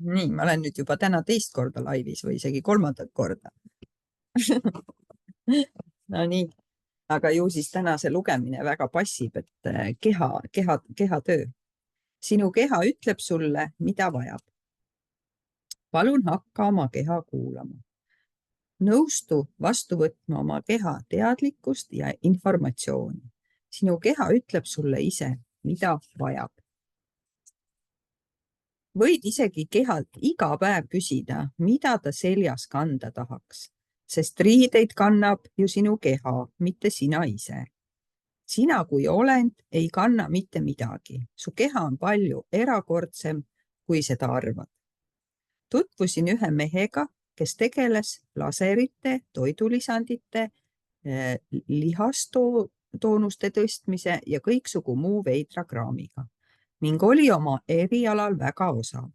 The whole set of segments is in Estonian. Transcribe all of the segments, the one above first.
Nii, ma olen nüüd juba täna teist korda laivis või isegi kolmandat korda. No nii, aga ju siis täna see lugemine väga passib, et kehatöö. Sinu keha ütleb sulle, mida vajab. Palun hakka oma keha kuulama. Nõustu vastu võtma oma keha teadlikkust ja informatsiooni. Sinu keha ütleb sulle ise, mida vajab. Võid isegi kehalt iga päev küsida, mida ta seljas kanda tahaks, sest riideid kannab ju sinu keha, mitte sina ise. Sina kui olend ei kanna mitte midagi. Su keha on palju erakordsem, kui seda arvad. Tutvusin ühe mehega, kes tegeles laserite, toidulisandite, lihastoonuste tõstmise ja kõiksugu muu veidra kraamiga ning oli oma erialal väga osav.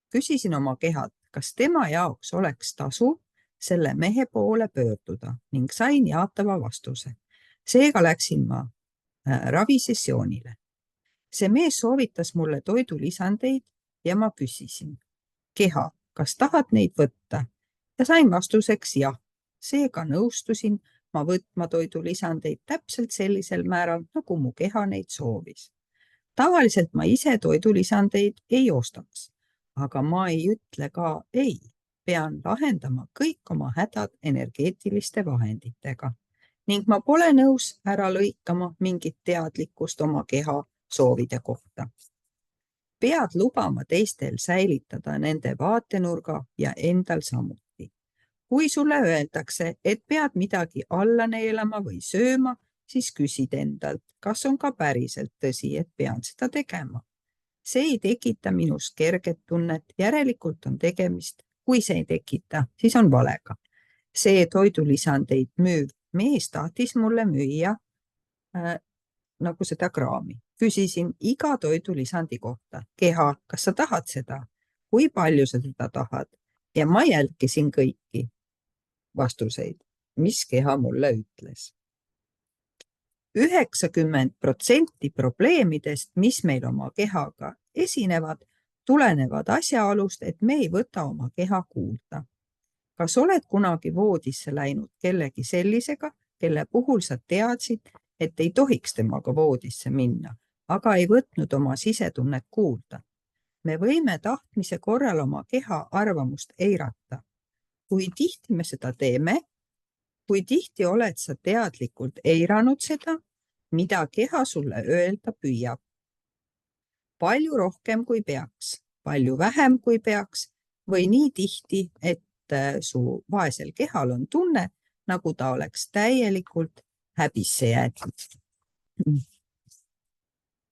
Küsisin oma kehalt, kas tema jaoks oleks tasu selle mehe poole pöörduda ning sain jaatava vastuse. Seega läksin ma ravisessioonile. See mees soovitas mulle toidulisandeid ja ma küsisin, keha, kas tahad neid võtta? Ja sain vastuseks jah. Seega nõustusin ma võtma toidulisandeid täpselt sellisel määral, nagu mu keha neid soovis. Tavaliselt ma ise toidulisandeid ei ostaks, aga ma ei ütle ka ei. Pean lahendama kõik oma hädad energeetiliste vahenditega ning ma pole nõus ära lõikama mingit teadlikkust oma keha soovide kohta. Pead lubama teistel säilitada nende vaatenurga ja endal samuti. Kui sulle öeldakse, et pead midagi alla neelama või sööma, siis küsid endalt, kas on ka päriselt tõsi, et pean seda tegema. See ei tekita minus kerget tunnet, järelikult on tegemist, kui see ei tekita, siis on valega. See toidulisandeid müüv mees tahtis mulle müüa nagu seda kraami. Küsisin iga toidulisandi kohta, keha, kas sa tahad seda? Kui palju sa seda tahad? Ja ma jälgisin kõiki vastuseid, mis keha mulle ütles. 90% probleemidest, mis meil oma kehaga esinevad, tulenevad asjaolust, et me ei võta oma keha kuulda. Kas oled kunagi voodisse läinud kellegi sellisega, kelle puhul sa teadsid, et ei tohiks temaga voodisse minna, aga ei võtnud oma sisetunnet kuulda? Me võime tahtmise korral oma keha arvamust eirata. Kui tihti me seda teeme, kui tihti oled sa teadlikult eiranud seda, mida keha sulle öelda püüab? Palju rohkem kui peaks, palju vähem kui peaks või nii tihti, et su vaesel kehal on tunne, nagu ta oleks täielikult häbisse jäetud.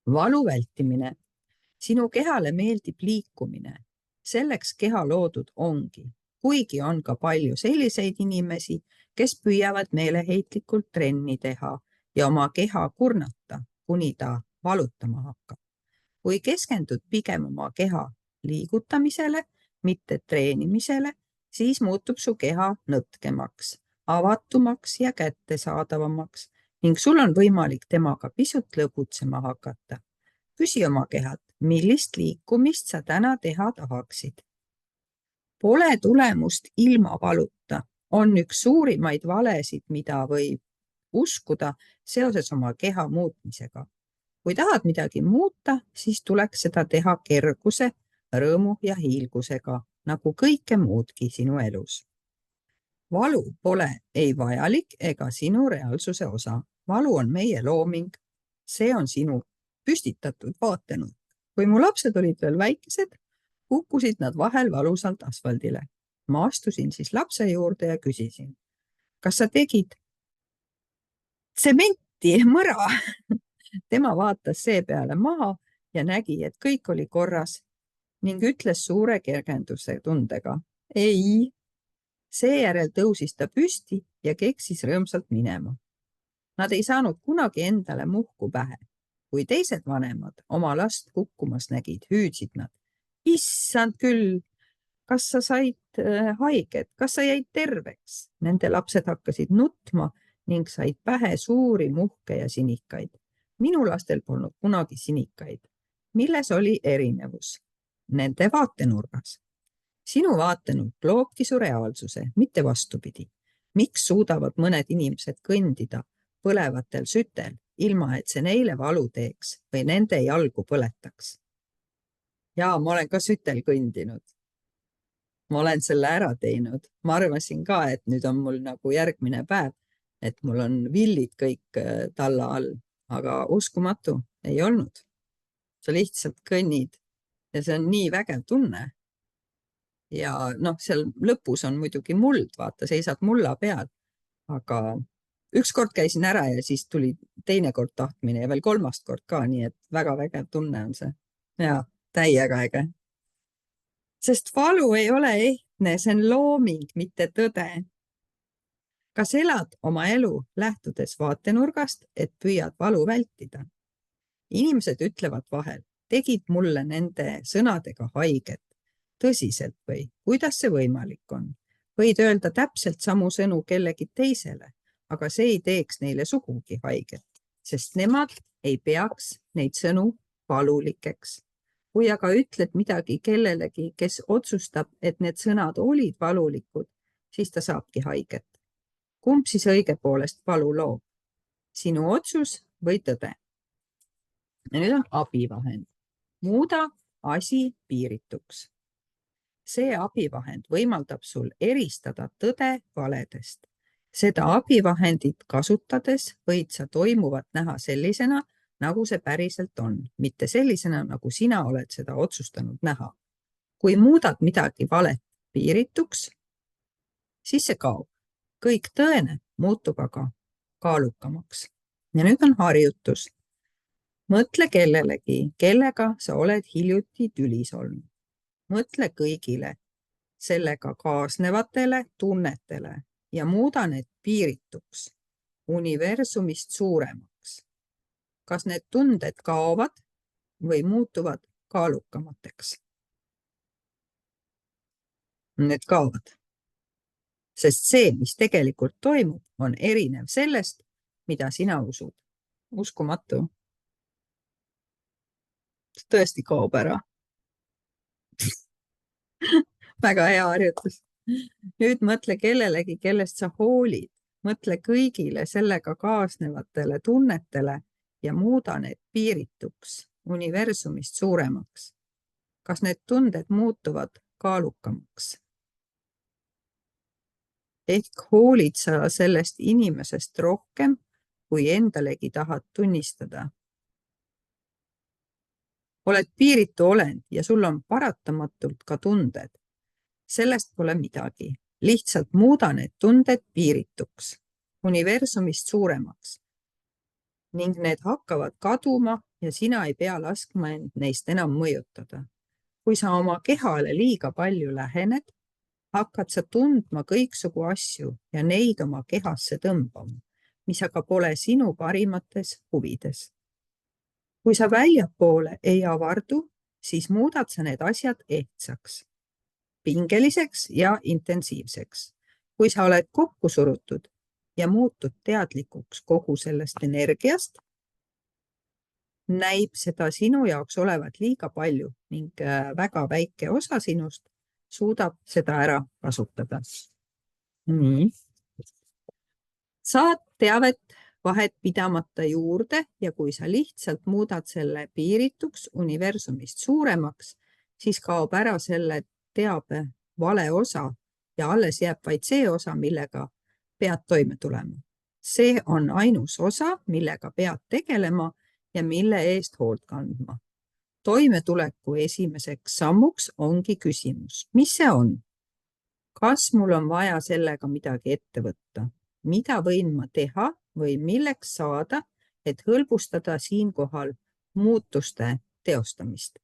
Valu vältimine. Sinu kehale meeldib liikumine. Selleks keha loodud ongi, kuigi on ka palju selliseid inimesi, kes püüavad meeleheitlikult trenni teha ja oma keha kurnata, kuni ta valutama hakkab. Kui keskendud pigem oma keha liigutamisele, mitte treenimisele, siis muutub su keha nõtkemaks, avatumaks ja kättesaadavamaks ning sul on võimalik temaga pisut lõbutsema hakata. Küsi oma kehalt, millist liikumist sa täna teha tahaksid. Pole tulemust ilma valuta on üks suurimaid valesid, mida võib uskuda seoses oma keha muutmisega. Kui tahad midagi muuta, siis tuleks seda teha kerguse, rõõmu ja hiilgusega, nagu kõike muudki sinu elus. Valu pole ei vajalik ega sinu reaalsuse osa. Valu on meie looming. See on sinu püstitatud vaatenurk. Kui mu lapsed olid veel väikesed, kukkusid nad vahel valusalt asfaldile. Ma astusin siis lapse juurde ja küsisin, kas sa tegid tsementi, mõra? Tema vaatas seepeale maha ja nägi, et kõik oli korras ning ütles suure kergenduse tundega, ei. Seejärel tõusis ta püsti ja keksis rõõmsalt minema. Nad ei saanud kunagi endale muhku pähe. Kui teised vanemad oma last kukkumas nägid, hüüdsid nad, issand küll, kas sa said haiget, kas sa jäid terveks? Nende lapsed hakkasid nutma ning said pähe suuri muhke ja sinikaid. Minu lastel polnud kunagi sinikaid. Milles oli erinevus? Nende vaatenurgas. Sinu vaatenurk loobki su reaalsuse, mitte vastupidi. Miks suudavad mõned inimesed kõndida põlevatel sütel, ilma et see neile valu teeks või nende jalgu põletaks? Jaa, ma olen ka sütel kõndinud. Ma olen selle ära teinud. Ma arvasin ka, et nüüd on mul nagu järgmine päev, et mul on villid kõik talla all, aga uskumatu ei olnud. Sa lihtsalt kõnnid ja see on nii vägev tunne. Ja seal lõpus on muidugi muld, vaata, seisad mulla peal, aga ükskord käisin ära ja siis tuli teine kord tahtmine ja veel kolmast kord ka, nii et väga vägev tunne on see. Ja, täiega äge. Sest valu ei ole ehtne, see on looming, mitte tõde. Kas elad oma elu lähtudes vaatenurgast, et püüad valu vältida? Inimesed ütlevad vahel, tegid mulle nende sõnadega haiget. Tõsiselt või? Kuidas see võimalik on? Võid öelda täpselt samu sõnu kellegi teisele, aga see ei teeks neile sugugi haiget, sest nemad ei peaks neid sõnu valulikeks. Kui aga ütled midagi kellelegi, kes otsustab, et need sõnad olid valulikud, siis ta saabki haiget. Kumb siis õigepoolest valu loob? Sinu otsus või tõde? Ja nüüd on abivahend. Muuda asi piirituks. See abivahend võimaldab sul eristada tõde valedest. Seda abivahendit kasutades võid sa toimuvat näha sellisena, nagu see päriselt on, mitte sellisena, nagu sina oled seda otsustanud näha. Kui muudad midagi valet piirituks, siis see kaob. Kõik tõene muutub aga kaalukamaks. Ja nüüd on harjutus. Mõtle kellelegi, kellega sa oled hiljuti tülis olnud. Mõtle kõigile sellega kaasnevatele tunnetele ja muuda need piirituks, universumist suuremaks. Kas need tunded kaovad või muutuvad kaalukamateks? Need kaovad. Sest see, mis tegelikult toimub, on erinev sellest, mida sina usud. Uskumatu. Tõesti kaob ära. Väga hea harjutus. Nüüd mõtle kellelegi, kellest sa hoolid. Mõtle kõigile sellega kaasnevatele tunnetele ja muuda need piirituks, universumist suuremaks. Kas need tunded muutuvad kaalukamaks? Ehk hoolid sa sellest inimesest rohkem, kui endalegi tahad tunnistada. Oled piiritu olend ja sul on paratamatult ka tunded. Sellest pole midagi. Lihtsalt muuda need tunded piirituks, universumist suuremaks. Ning need hakkavad kaduma ja sina ei pea laskma end neist enam mõjutada. Kui sa oma kehale liiga palju lähened, hakkad sa tundma kõiksugu asju ja neid oma kehasse tõmbama, mis aga pole sinu parimates huvides. Kui sa väljapoole ei avardu, siis muudad sa need asjad ehtsaks, pingeliseks ja intensiivseks. Kui sa oled kokku surutud ja muutud teadlikuks kogu sellest energiast, näib seda sinu jaoks olevat liiga palju ning väga väike osa sinust suudab seda ära kasutada. Nii. Saad teavet vahet pidamata juurde ja kui sa lihtsalt muudad selle piirituks, universumist suuremaks, siis kaob ära selle teabe vale osa ja alles jääb vaid see osa, millega pead toime tulema. See on ainus osa, millega pead tegelema ja mille eest hoolt kandma. Toimetuleku esimeseks sammuks ongi küsimus, mis see on? Kas mul on vaja sellega midagi ette võtta? Mida võin ma teha või milleks saada, et hõlbustada siinkohal muutuste teostamist?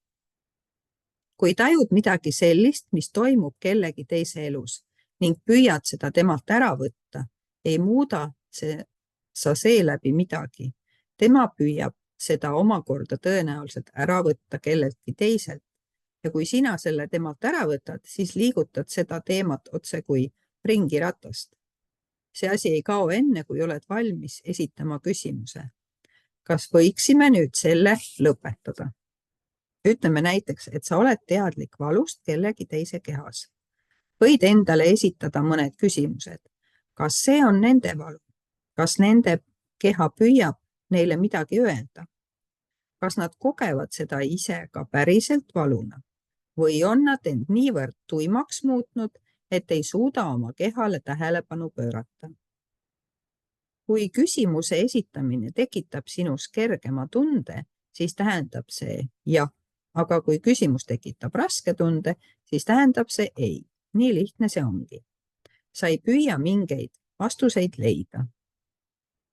Kui tajud midagi sellist, mis toimub kellegi teise elus ning püüad seda temalt ära võtta, ei muuda sa seeläbi midagi. Tema püüab seda omakorda tõenäoliselt ära võtta kelleltki teiselt. Ja kui sina selle temalt ära võtad, siis liigutad seda teemat otse kui ringiratast. See asi ei kao enne, kui oled valmis esitama küsimuse. Kas võiksime nüüd selle lõpetada? Ütleme näiteks, et sa oled teadlik valust kellegi teise kehas. Võid endale esitada mõned küsimused. Kas see on nende valu? Kas nende keha püüab neile midagi öelda? Kas nad kogevad seda ise ka päriselt valuna? Või on nad end niivõrd tuimaks muutnud, et ei suuda oma kehale tähelepanu pöörata? Kui küsimuse esitamine tekitab sinus kergema tunde, siis tähendab see jah, aga kui küsimus tekitab raske tunde, siis tähendab see ei. Nii lihtne see ongi. Sa ei püüa mingeid vastuseid leida.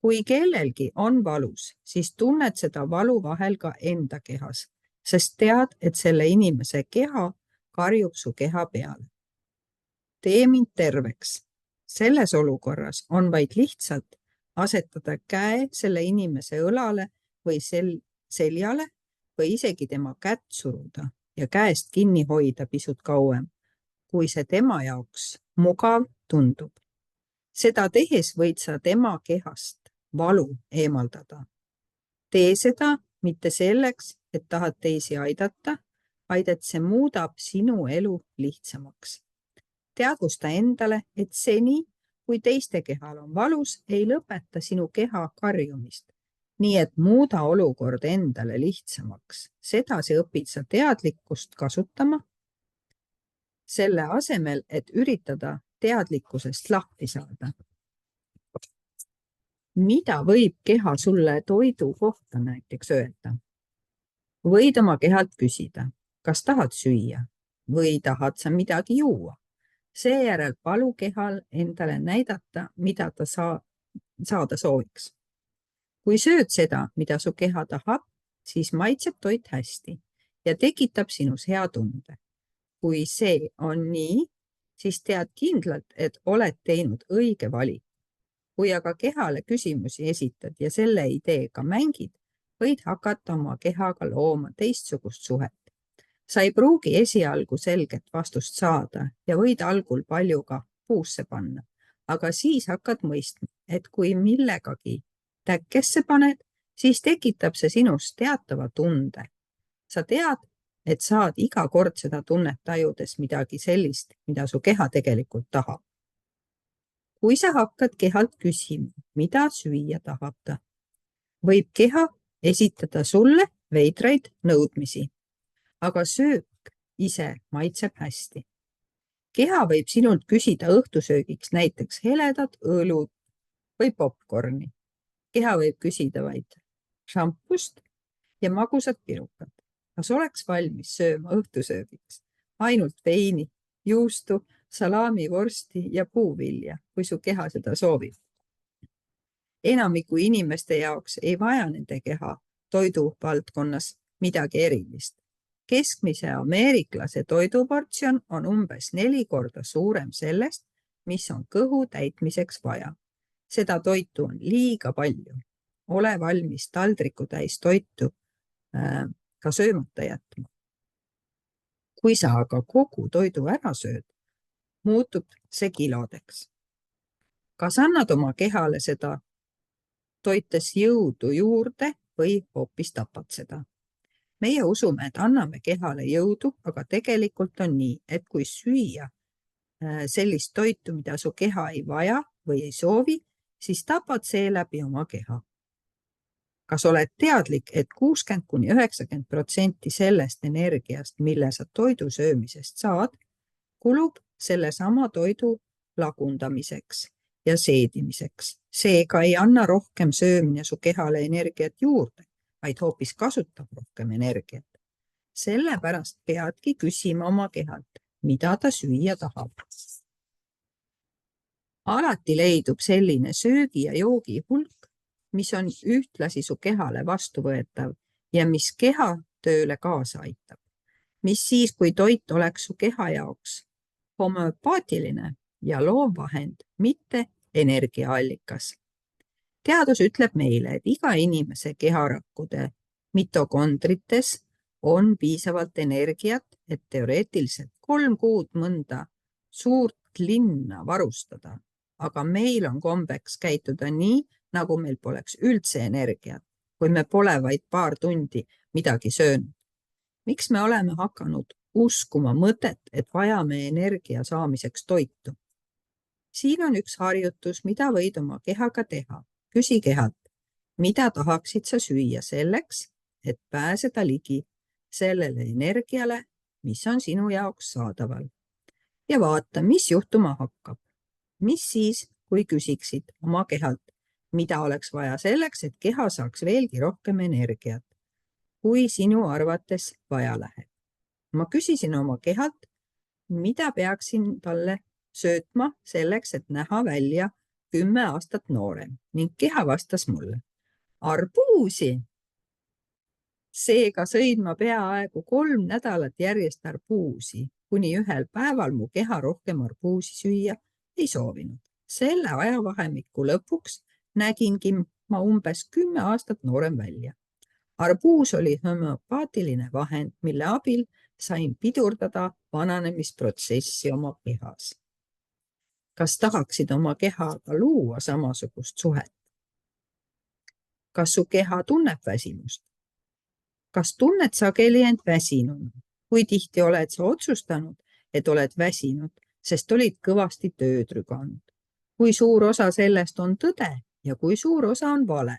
Kui kellelgi on valus, siis tunned seda valu vahel ka enda kehas, sest tead, et selle inimese keha karjub su keha peale. Tee mind terveks. Selles olukorras on vaid lihtsalt asetada käe selle inimese õlale või seljale või isegi tema kätt suruda ja käest kinni hoida pisut kauem, kui see tema jaoks mugav tundub. Seda tehes võid sa tema kehast valu eemaldada. Tee seda mitte selleks, et tahad teisi aidata, vaid et see muudab sinu elu lihtsamaks. Teadvusta endale, et seni, kui teiste kehal on valus, ei lõpeta sinu keha karjumist. Nii et muuda olukord endale lihtsamaks. Sedasi õpid sa teadlikkust kasutama, selle asemel, et üritada teadlikkusest lahti saada. Mida võib keha sulle toidu kohta näiteks öelda? Võid oma kehalt küsida, kas tahad süüa või tahad sa midagi juua? Seejärel palu kehal endale näidata, mida ta saada sooviks. Kui sööd seda, mida su keha tahab, siis maitseb toit hästi ja tekitab sinus hea tunde. Kui see on nii, siis tead kindlalt, et oled teinud õige valik. Kui aga kehale küsimusi esitad ja selle ideega mängid, võid hakata oma kehaga looma teistsugust suhet. Sa ei pruugi esialgu selget vastust saada ja võid algul paljuga puusse panna, aga siis hakkad mõistma, et kui millegagi täkkesse paned, siis tekitab see sinust teatava tunde. Sa tead, et saad iga kord seda tunnet tajudes midagi sellist, mida su keha tegelikult tahab. Kui sa hakkad kehalt küsima, mida süüa tahab ta, võib keha esitada sulle veidraid nõudmisi, aga söök ise maitseb hästi. Keha võib sinult küsida õhtusöögiks näiteks heledat õlut või popcorni. Keha võib küsida vaid šampust ja magusat pirukat. Kas oleks valmis sööma õhtusöögiks ainult veini, juustu, salamivorsti ja puuvilja, kui su keha seda soovib? Enamiku inimeste jaoks ei vaja nende keha toiduvaldkonnas midagi erilist. Keskmise ameeriklase toiduportsjon on umbes 4 korda suurem sellest, mis on kõhu täitmiseks vaja. Seda toitu on liiga palju. Ole valmis taldriku täis toitu ka söömata jätma. Kui sa aga kogu toidu ära sööd, muutub see kilodeks. Kas annad oma kehale seda toites jõudu juurde või hoopis tapad seda? Meie usume, et anname kehale jõudu, aga tegelikult on nii, et kui süüa sellist toitu, mida su keha ei vaja või ei soovi, siis tapad seeläbi oma keha. Kas oled teadlik, et 60–90% sellest energiast, mille sa toidu söömisest saad, kulub sellesama toidu lagundamiseks ja seedimiseks. Seega ei anna rohkem söömine su kehale energiat juurde, vaid hoopis kasutab rohkem energiat. Sellepärast peadki küsima oma kehalt, mida ta süüa tahab. Alati leidub selline söögi ja joogi hulk, mis on ühtlasi su kehale vastuvõetav ja mis keha tööle kaasa aitab. Mis siis, kui toit oleks su keha jaoks homöopaatiline ja loomvahend, mitte energiaallikas. Teadus ütleb meile, et iga inimese keharakkude mitokondrites on piisavalt energiat, et teoreetiliselt 3 kuud mõnda suurt linna varustada, aga meil on kombeks käituda nii, nagu meil poleks üldse energiat, kui me pole vaid paar tundi midagi söönud. Miks me oleme hakanud uskuma mõtet, et vajame energia saamiseks toitu. Siin on üks harjutus, mida võid oma kehaga teha. Küsi kehalt, mida tahaksid sa süüa selleks, et pääseda ligi sellele energiale, mis on sinu jaoks saadaval. Ja vaata, mis juhtuma hakkab. Mis siis, kui küsiksid oma kehalt, mida oleks vaja selleks, et keha saaks veelgi rohkem energiat, kui sinu arvates vaja läheb. Ma küsisin oma kehalt, mida peaksin talle söötma selleks, et näha välja 10 aastat noorem ning keha vastas mulle. Arbuusi! Seega sõin ma peaaegu 3 nädalat järjest arbuusi, kuni ühel päeval mu keha rohkem arbuusi süüa ei soovinud. Selle ajavahemiku lõpuks nägingi ma umbes 10 aastat noorem välja. Arbuus oli homöopaatiline vahend, mille abil sain pidurdada vananemisprotsessi oma kehas. Kas tahaksid oma kehaga luua samasugust suhet? Kas su keha tunneb väsimust? Kas tunned sageli end väsinuna? Kui tihti oled sa otsustanud, et oled väsinud, sest olid kõvasti tööd rüganud? Kui suur osa sellest on tõde ja kui suur osa on vale?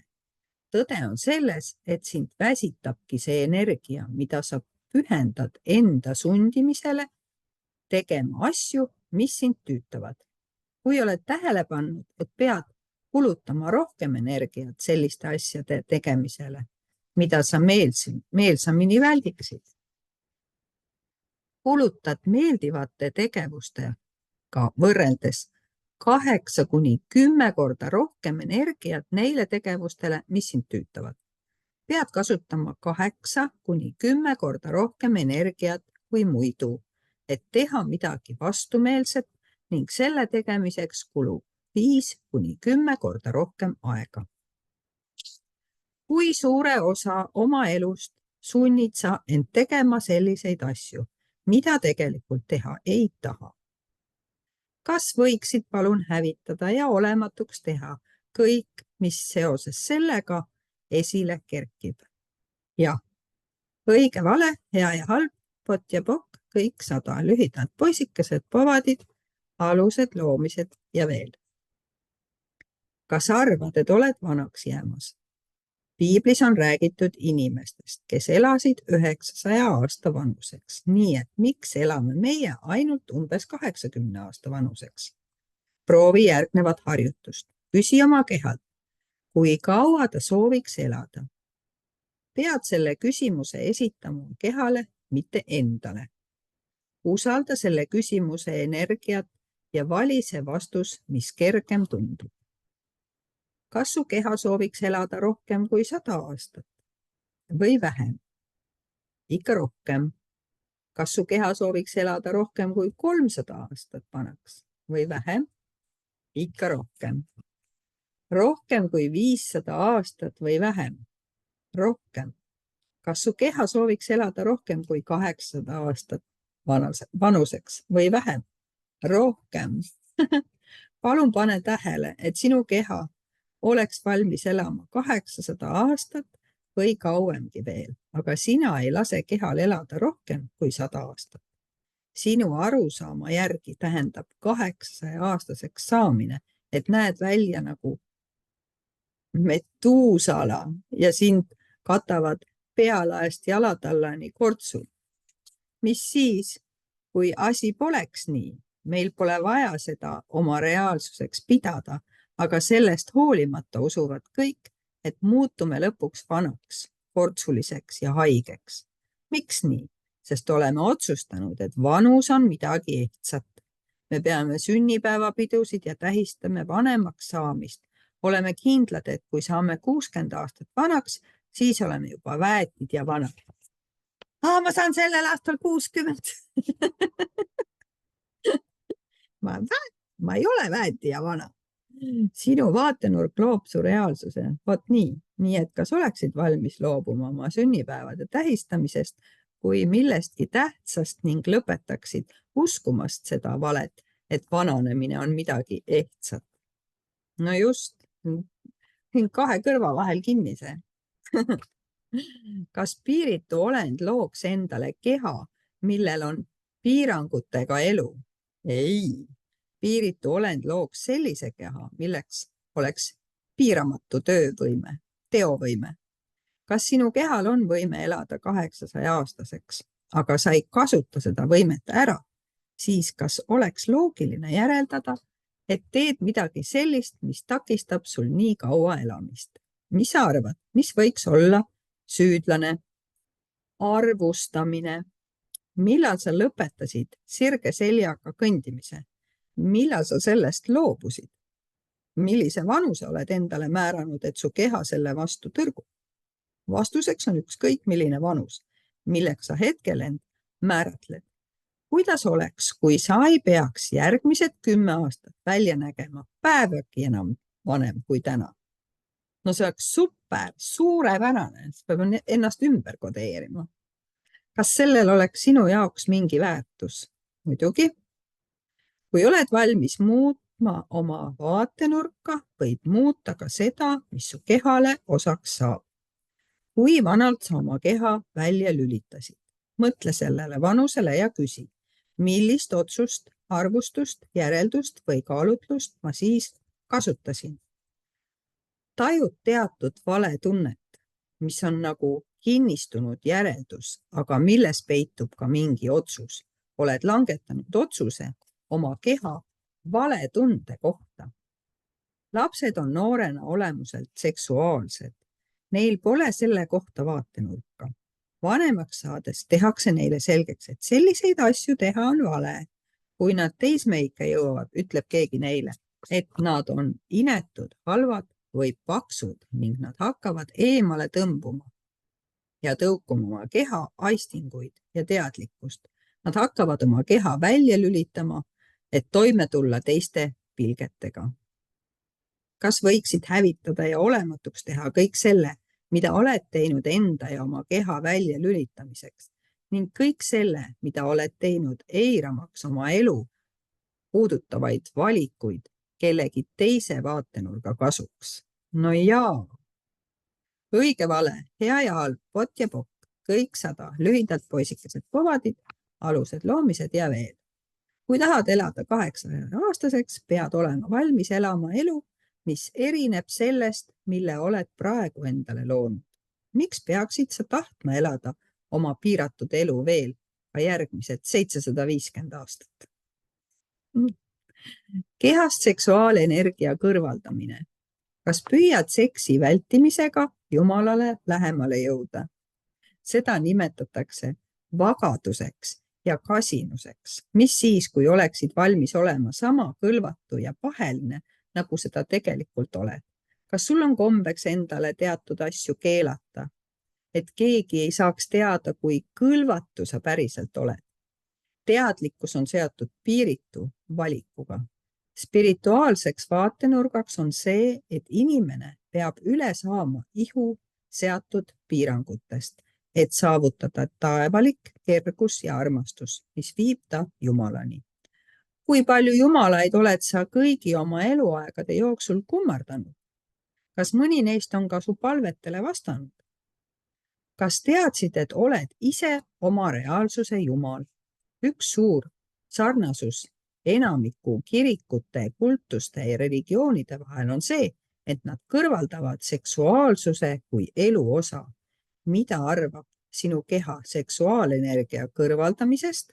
Tõde on selles, et sind väsitabki see energia, mida sa pühendad enda sundimisele tegema asju, mis sind tüütavad. Kui oled tähele pannud, et pead kulutama rohkem energiat selliste asjade tegemisele, mida sa meelsamini väldiksid. Kulutad meeldivate tegevustega võrreldes 8–10 korda rohkem energiat neile tegevustele, mis sind tüütavad. Pead kasutama 8–10 korda rohkem energiat kui muidu, et teha midagi vastumeelset ning selle tegemiseks kulub 5–10 korda rohkem aega. Kui suure osa oma elust sunnid sa end tegema selliseid asju, mida tegelikult teha ei taha? Kas võiksid palun hävitada ja olematuks teha kõik, mis seoses sellega esile kerkib? Jah, õige, vale, hea ja halb, pott ja pokk, kõik 100, lühidalt poisikesed, povadid, alused, loomised ja veel. Kas arvad, et oled vanaks jäämas? Piiblis on räägitud inimestest, kes elasid 900 aasta vanuseks, nii et miks elame meie ainult umbes 80 aasta vanuseks? Proovi järgnevat harjutust. Küsi oma kehalt, kui kaua ta sooviks elada. Pead selle küsimuse esitama kehale, mitte endale. Usalda selle küsimuse energiat ja vali see vastus, mis kergem tundub. Kas su keha sooviks elada rohkem kui 100 aastat? Või vähem? Ikka rohkem. Kas su keha sooviks elada rohkem kui 300 aastat vanaks? Või vähem? Ikka rohkem. Rohkem kui 500 aastat või vähem? Rohkem. Kas su keha sooviks elada rohkem kui 800 aastat vanuseks või vähem? Rohkem. Palun pane tähele, et sinu keha oleks valmis elama 800 aastat või kauemgi veel, aga sina ei lase kehal elada rohkem kui 100 aastat. Sinu arusaama järgi tähendab 800-aastaseks saamine, et näed välja nagu Metuusala ja sind katavad pealaest jalatallani kortsud. Mis siis, kui asi poleks nii? Meil pole vaja seda oma reaalsuseks pidada, aga sellest hoolimata usuvad kõik, et muutume lõpuks vanaks, kortsuliseks ja haigeks. Miks nii? Sest oleme otsustanud, et vanus on midagi ehtsat. Me peame sünnipäevapidusid ja tähistame vanemaks saamist. Oleme kindlad, et kui saame 60 aastat vanaks, siis oleme juba väetid ja vanad. Ma saan sellel aastal 60. ma ei ole väeti ja vana. Sinu vaatenurk loob su reaalsuse. Vot nii, et kas oleksid valmis loobuma oma sünnipäevade tähistamisest kui millestki tähtsast ning lõpetaksid uskumast seda valet, et vananemine on midagi ehtsat. No just, kahe kõrva vahel kinni see. Kas piiritu olend looks endale keha, millel on piirangutega elu. Ei, piiritu olend looks sellise keha, milleks oleks piiramatu töövõime, teovõime. Kas sinu kehal on võime elada 800-aastaseks, aga sa ei kasuta seda võimet ära, siis kas oleks loogiline järeldada, et teed midagi sellist, mis takistab sul nii kaua elamist? Mis sa arvad, mis võiks olla süüdlane? Arvustamine. Millal sa lõpetasid sirge seljaga kõndimise? Millal sa sellest loobusid? Millise vanuse oled endale määranud, et su keha selle vastu tõrgub? Vastuseks on ükskõik milline vanus, milleks sa hetkel end määratled. Kuidas oleks, kui sa ei peaks järgmised 10 aastat välja nägema päevagi enam vanem kui täna? No see oleks super, suurepärane, sa peab ennast ümber kodeerima. Kas sellel oleks sinu jaoks mingi väärtus? Muidugi. Kui oled valmis muutma oma vaatenurka, võid muuta ka seda, mis su kehale osaks saab. Kui vanalt sa oma keha välja lülitasid? Mõtle sellele vanusele ja küsi, millist otsust, arvustust, järeldust või kaalutlust ma siis kasutasin. Tajud teatud valetunnet, mis on nagu kinnistunud järeldus, aga milles peitub ka mingi otsus. Oled langetanud otsuse oma keha valetunde kohta. Lapsed on noorena olemuselt seksuaalsed. Neil pole selle kohta vaatenurka. Vanemaks saades tehakse neile selgeks, et selliseid asju teha on vale. Kui nad teismeikka jõuavad, ütleb keegi neile, et nad on inetud, halvad või paksud ning nad hakkavad eemale tõmbuma ja tõukuma oma keha aistinguid ja teadlikkust. Nad hakkavad oma keha välja lülitama, et toime tulla teiste pilgetega. Kas võiksid hävitada ja olematuks teha kõik selle, mida oled teinud enda ja oma keha välja lülitamiseks ning kõik selle, mida oled teinud eiramaks oma elu puudutavaid valikuid kellegi teise vaatenurga kasuks? No jaa. Õige vale, hea ja halb, pott ja pokk, kõik 100, lühidalt poisikesed povadid, alused loomised ja veel. Kui tahad elada 800-aastaseks, pead olema valmis elama elu, mis erineb sellest, mille oled praegu endale loonud. Miks peaksid sa tahtma elada oma piiratud elu veel ka järgmised 750 aastat? Kehast seksuaalenergia kõrvaldamine. Kas püüad seksi vältimisega Jumalale lähemale jõuda? Seda nimetatakse vagaduseks ja kasinuseks. Mis siis, kui oleksid valmis olema sama kõlvatu ja paheline, nagu seda tegelikult oled? Kas sul on kombeks endale teatud asju keelata, et keegi ei saaks teada, kui kõlvatu sa päriselt oled? Teadlikkus on seotud piiritu valikuga. Spirituaalseks vaatenurgaks on see, et inimene peab üle saama ihu seatud piirangutest, et saavutada taevalik kergus ja armastus, mis viib ta Jumalani. Kui palju jumalaid oled sa kõigi oma eluaegade jooksul kummardanud? Kas mõni neist on ka su palvetele vastanud? Kas teadsid, et oled ise oma reaalsuse Jumal? Üks suur sarnasus enamiku kirikute, kultuste ja religioonide vahel on see, et nad kõrvaldavad seksuaalsuse kui elu osa. Mida arvab sinu keha seksuaalenergia kõrvaldamisest?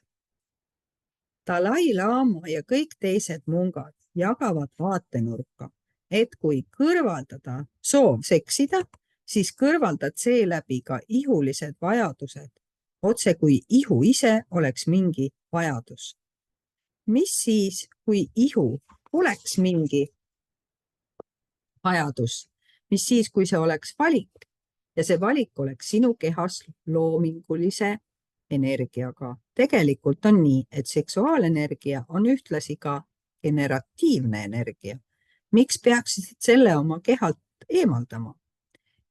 Dalai Lama ja kõik teised mungad jagavad vaatenurka, et kui kõrvaldada soov seksida, siis kõrvaldad seeläbi ka ihulised vajadused, otse kui ihu ise oleks mingi vajadus. Mis siis, kui ihu oleks mingi vajadus? Mis siis, kui see oleks valik ja see valik oleks sinu kehas loomingulise energiaga? Tegelikult on nii, et seksuaalenergia on ühtlasi ka generatiivne energia. Miks peaksid selle oma kehalt eemaldama?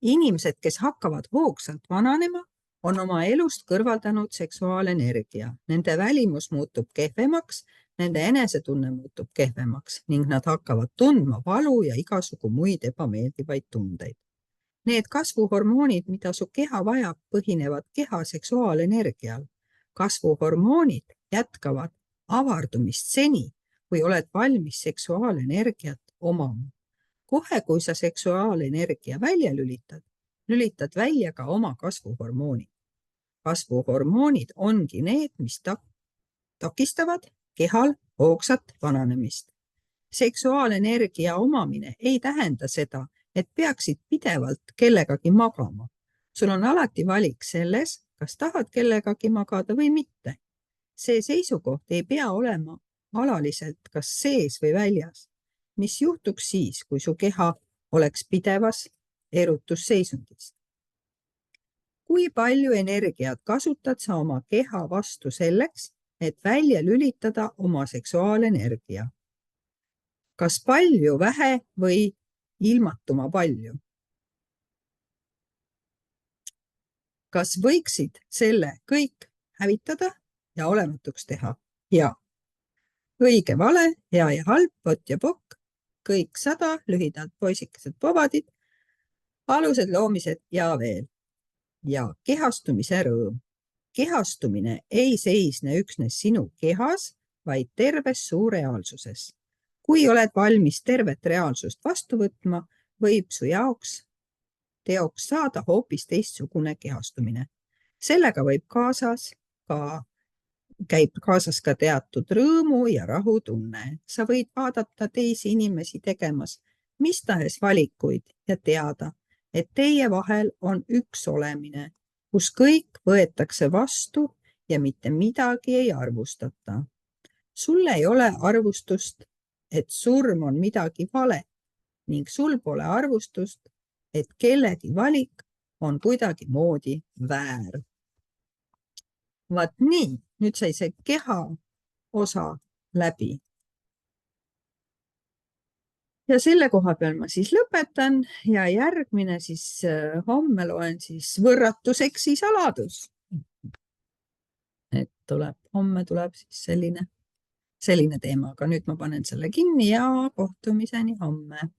Inimesed, kes hakkavad hoogsalt vananema, on oma elust kõrvaldanud seksuaalenergia. Nende välimus muutub kehvemaks, nende enesetunne muutub kehvemaks ning nad hakkavad tundma valu ja igasugu muid ebameeldivaid tundeid. Need kasvuhormoonid, mida su keha vajab, põhinevad keha seksuaalenergial. kasvuhormoonid jätkavad avardumist seni, kui oled valmis seksuaalenergiat omama. Kohe, kui sa seksuaalenergia välja lülitad välja ka oma kasvuhormoonid. Kasvuhormoonid ongi need, mis takistavad kehal hoogsat vananemist. Seksuaalenergia omamine ei tähenda seda, et peaksid pidevalt kellegagi magama. Sul on alati valik selles, kas tahad kellegagi magada või mitte. See seisukoht ei pea olema alaliselt kas sees või väljas. Mis juhtuks siis, kui su keha oleks pidevas erutusseisundis? Kui palju energiat kasutad sa oma keha vastu selleks, et välja lülitada oma seksuaalenergia? Kas palju, vähe või ilmatuma palju? Kas võiksid selle kõik hävitada ja olematuks teha? Ja. Õige, vale, hea ja halb, vot ja pokk, kõik 100, lühidalt poisikesed povadid, alused loomised ja veel. Ja kehastumise rõõm. Kehastumine ei seisne üksnes sinu kehas, vaid terves suu reaalsuses. Kui oled valmis tervet reaalsust vastu võtma, võib su teoks saada hoopis teistsugune kehastumine. Sellega käib kaasas ka teatud rõõmu ja rahutunne. Sa võid vaadata teisi inimesi tegemas mis tahes valikuid ja teada, et teie vahel on üks olemine, kus kõik võetakse vastu ja mitte midagi ei arvustata. Sul ei ole arvustust, et surm on midagi vale ning sul pole arvustust, et kellegi valik on kuidagi moodi väär. Vaat nii, nüüd sai see keha osa läbi. Ja selle koha peal ma siis lõpetan ja järgmine siis homme loen siis võrratu seksi saladus. Et homme tuleb siis selline teema, aga nüüd ma panen selle kinni ja kohtumiseni homme.